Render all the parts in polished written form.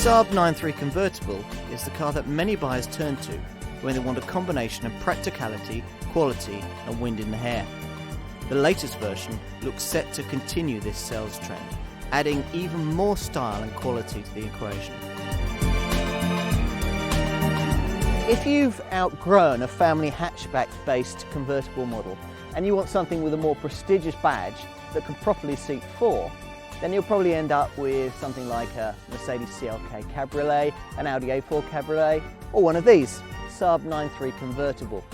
Saab 9.3 Convertible is the car that many buyers turn to when they want a combination of practicality, quality and wind in the hair. The latest version looks set to continue this sales trend, adding even more style and quality to the equation. If you've outgrown a family hatchback-based convertible model and you want something with a more prestigious badge that can properly seat four, then you'll probably end up with something like a Mercedes CLK Cabriolet, an Audi A4 Cabriolet, or one of these, Saab 9.3 Convertible.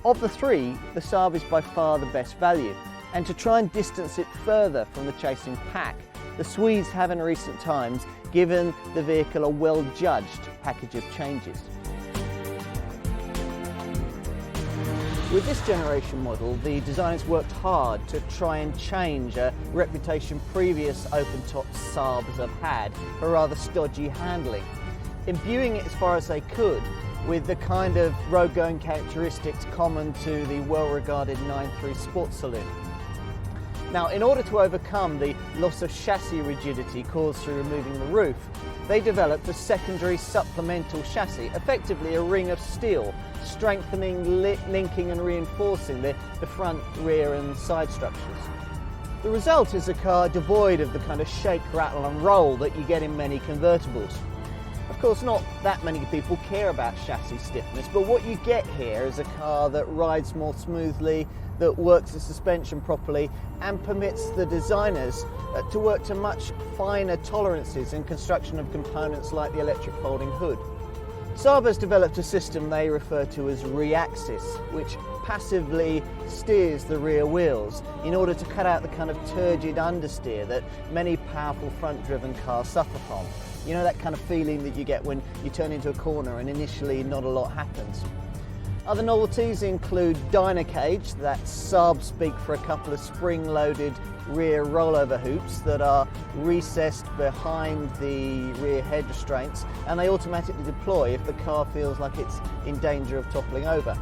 Of the three, the Saab is by far the best value, and to try and distance it further from the chasing pack, the Swedes have in recent times given the vehicle a well-judged package of changes. With this generation model, the designers worked hard to try and change a reputation previous open-top Saabs have had for rather stodgy handling, imbuing it as far as they could with the kind of road-going characteristics common to the well-regarded 9.3 Sport Saloon. Now, in order to overcome the loss of chassis rigidity caused through removing the roof, they developed a secondary supplemental chassis, effectively a ring of steel, strengthening, linking and reinforcing the front, rear and side structures. The result is a car devoid of the kind of shake, rattle and roll that you get in many convertibles. Of course, not that many people care about chassis stiffness, but what you get here is a car that rides more smoothly, that works the suspension properly and permits the designers to work to much finer tolerances in construction of components like the electric folding hood. Saab has developed a system they refer to as re-axis, which passively steers the rear wheels in order to cut out the kind of turgid understeer that many powerful front-driven cars suffer from. You know, that kind of feeling that you get when you turn into a corner and initially not a lot happens. Other novelties include dyno cage, that's Saab speak for a couple of spring-loaded rear rollover hoops that are recessed behind the rear head restraints, and they automatically deploy if the car feels like it's in danger of toppling over.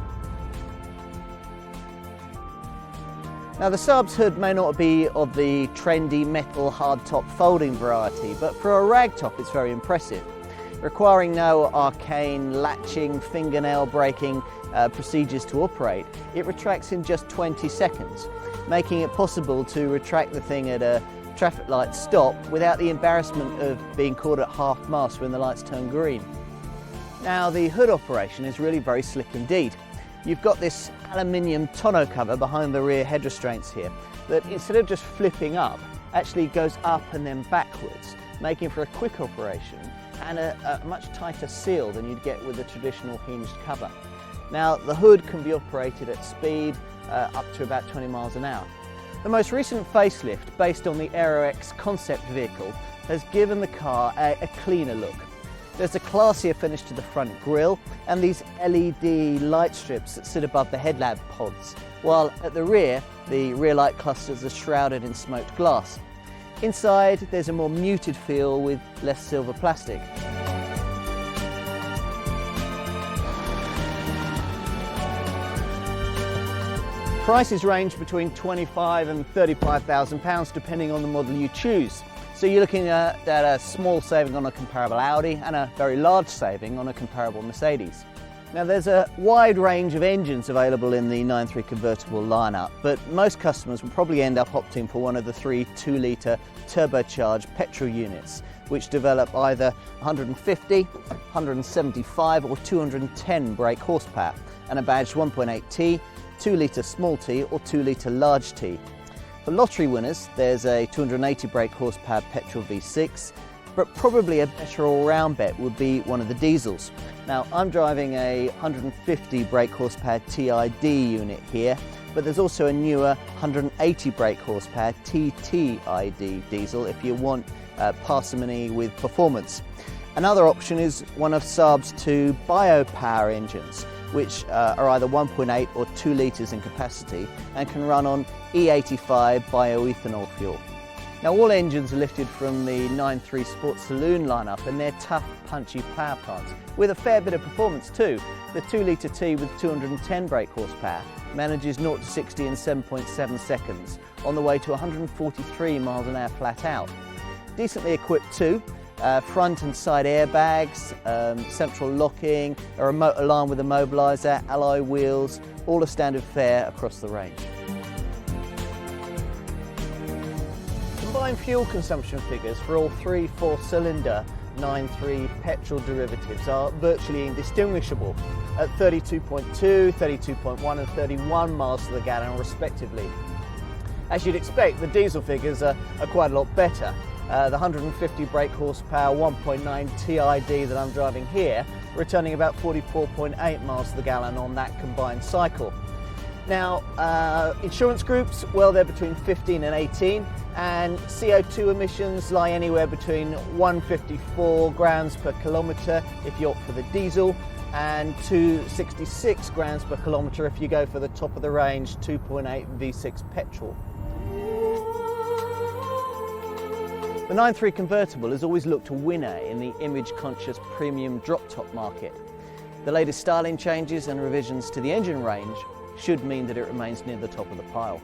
Now, the Saab's hood may not be of the trendy metal hardtop folding variety, but for a ragtop it's very impressive. Requiring no arcane latching, fingernail breaking procedures to operate, it retracts in just 20 seconds, making it possible to retract the thing at a traffic light stop without the embarrassment of being caught at half mast when the lights turn green. Now, the hood operation is really very slick indeed. You've got this aluminium tonneau cover behind the rear head restraints here that, instead of just flipping up, actually goes up and then backwards, making for a quick operation and a much tighter seal than you'd get with a traditional hinged cover. Now, the hood can be operated at speed up to about 20 miles an hour. The most recent facelift, based on the Aero X concept vehicle, has given the car a cleaner look. There's a classier finish to the front grille and these LED light strips that sit above the headlamp pods, while at the rear light clusters are shrouded in smoked glass. Inside, there's a more muted feel with less silver plastic. Prices range between £25,000 and £35,000 depending on the model you choose. So you're looking at a small saving on a comparable Audi and a very large saving on a comparable Mercedes. Now, there's a wide range of engines available in the 9.3 convertible lineup, but most customers will probably end up opting for one of the three 2-litre turbocharged petrol units, which develop either 150, 175 or 210 brake horsepower and a badged 1.8T, 2-litre small T or 2-litre large T. For lottery winners, there's a 280 brake horsepower petrol V6, but probably a better all-round bet would be one of the diesels. Now, I'm driving a 150 brake horsepower TID unit here, but there's also a newer 180 brake horsepower TTID diesel if you want parsimony with performance. Another option is one of Saab's two bio-power engines, which are either 1.8 or 2 litres in capacity and can run on E85 bioethanol fuel. Now, all engines are lifted from the 9.3 Sport Saloon lineup, and they're tough, punchy power plants with a fair bit of performance too. The 2-litre T with 210 brake horsepower manages 0 to 60 in 7.7 seconds on the way to 143 miles an hour flat out. Decently equipped too, front and side airbags, central locking, a remote alarm with immobiliser, alloy wheels, all a standard fare across the range. Combined fuel consumption figures for all three 4-cylinder 9.3 petrol derivatives are virtually indistinguishable at 32.2, 32.1 and 31 miles to the gallon respectively. As you'd expect, the diesel figures are quite a lot better. The 150 brake horsepower 1.9 TID that I'm driving here, returning about 44.8 miles to the gallon on that combined cycle. Now, insurance groups, well, they're between 15 and 18, and CO2 emissions lie anywhere between 154 grams per kilometre if you opt for the diesel, and 266 grams per kilometre if you go for the top of the range 2.8 V6 petrol. The 9.3 convertible has always looked a winner in the image-conscious premium drop-top market. The latest styling changes and revisions to the engine range should mean that it remains near the top of the pile.